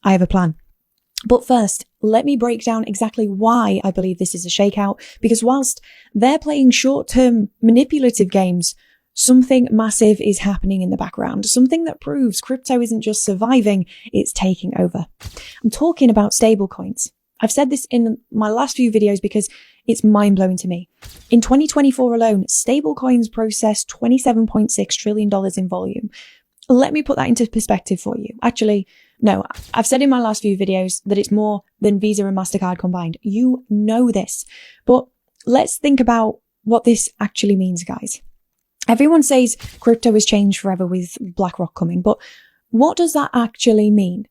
I have a plan. But first, let me break down exactly why I believe this is a shakeout, because whilst they're playing short-term manipulative games, something massive is happening in the background, something that proves crypto isn't just surviving, it's taking over. I'm talking about stablecoins. I've said this in my last few videos because it's mind-blowing to me. In 2024 alone, stablecoins processed $27.6 trillion in volume. Let me put that into perspective for you. Actually, no, I've said in my last few videos that it's more than Visa and MasterCard combined. You know this. But let's think about what this actually means, guys. Everyone says crypto has changed forever with BlackRock coming, but what does that actually mean?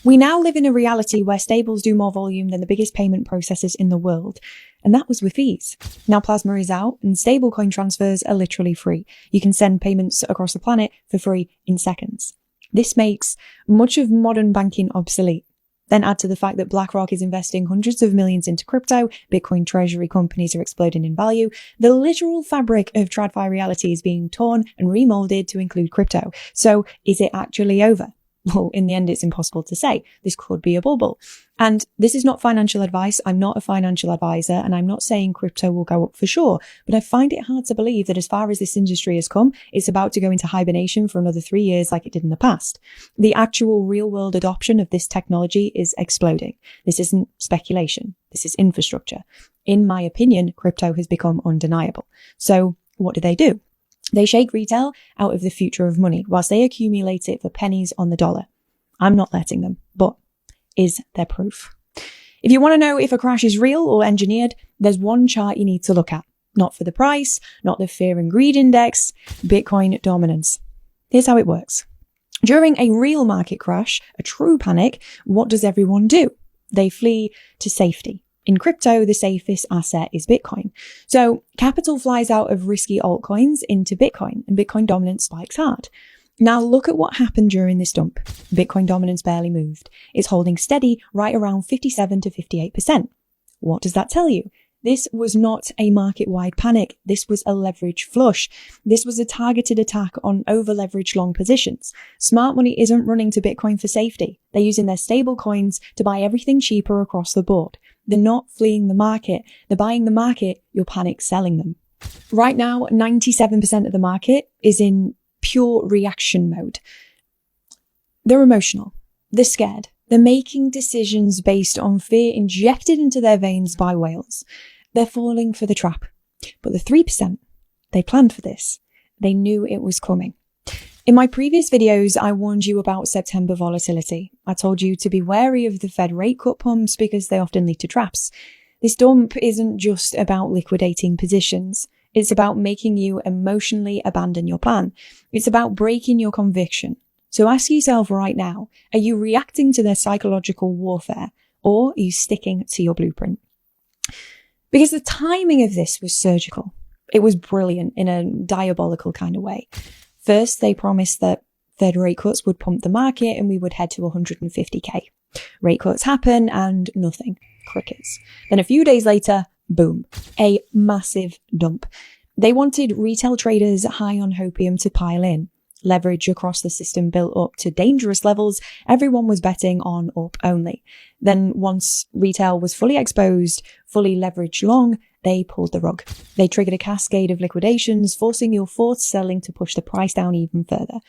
We now live in a reality where stables do more volume than the biggest payment processors in the world. And that was with fees. Now Plasma is out and stablecoin transfers are literally free. You can send payments across the planet for free in seconds. This makes much of modern banking obsolete. Then add to the fact that BlackRock is investing hundreds of millions into crypto, Bitcoin treasury companies are exploding in value, the literal fabric of TradFi reality is being torn and remolded to include crypto. So is it actually over? Well, in the end, it's impossible to say. This could be a bubble. And this is not financial advice. I'm not a financial advisor, and I'm not saying crypto will go up for sure. But I find it hard to believe that as far as this industry has come, it's about to go into hibernation for another 3 years like it did in the past. The actual real-world adoption of this technology is exploding. This isn't speculation. This is infrastructure. In my opinion, crypto has become undeniable. So what do? They shake retail out of the future of money whilst they accumulate it for pennies on the dollar. I'm not letting them, but is there proof? If you want to know if a crash is real or engineered, there's one chart you need to look at. Not for the price, not the fear and greed index, Bitcoin dominance. Here's how it works. During a real market crash, a true panic, what does everyone do? They flee to safety. In crypto, the safest asset is Bitcoin. So capital flies out of risky altcoins into Bitcoin, and Bitcoin dominance spikes hard. Now look at what happened during this dump. Bitcoin dominance barely moved. It's holding steady right around 57 to 58%. What does that tell you? This was not a market-wide panic. This was a leverage flush. This was a targeted attack on over-leveraged long positions. Smart money isn't running to Bitcoin for safety. They're using their stable coins to buy everything cheaper across the board. They're not fleeing the market. They're buying the market. You're panic selling them. Right now, 97% of the market is in pure reaction mode. They're emotional. They're scared. They're making decisions based on fear injected into their veins by whales. They're falling for the trap. But the 3%, they planned for this. They knew it was coming. In my previous videos, I warned you about September volatility. I told you to be wary of the Fed rate cut pumps because they often lead to traps. This dump isn't just about liquidating positions. It's about making you emotionally abandon your plan. It's about breaking your conviction. So ask yourself right now, are you reacting to their psychological warfare, or are you sticking to your blueprint? Because the timing of this was surgical. It was brilliant in a diabolical kind of way. First, they promised that Fed rate cuts would pump the market and we would head to 150k. Rate cuts happen and nothing. Crickets. Then a few days later, boom, a massive dump. They wanted retail traders high on hopium to pile in. Leverage across the system built up to dangerous levels. Everyone was betting on up only. Then once retail was fully exposed, fully leveraged long, they pulled the rug. They triggered a cascade of liquidations, forcing your forced selling to push the price down even further.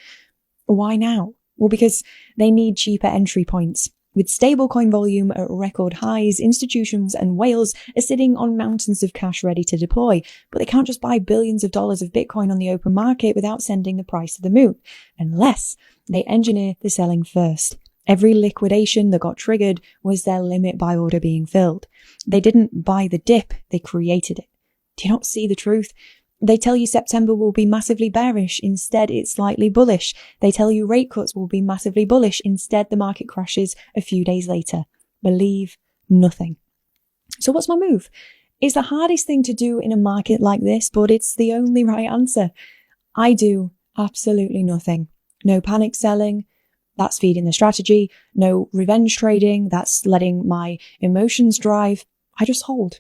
Why now? Well, because they need cheaper entry points. With stablecoin volume at record highs, institutions and whales are sitting on mountains of cash ready to deploy, but they can't just buy billions of dollars of Bitcoin on the open market without sending the price to the moon, unless they engineer the selling first. Every liquidation that got triggered was their limit buy order being filled. They didn't buy the dip, they created it. Do you not see the truth? They tell you September will be massively bearish. Instead, it's slightly bullish. They tell you rate cuts will be massively bullish. Instead, the market crashes a few days later. Believe nothing. So what's my move? It's the hardest thing to do in a market like this, but it's the only right answer. I do absolutely nothing. No panic selling. That's feeding the strategy. No revenge trading. That's letting my emotions drive. I just hold.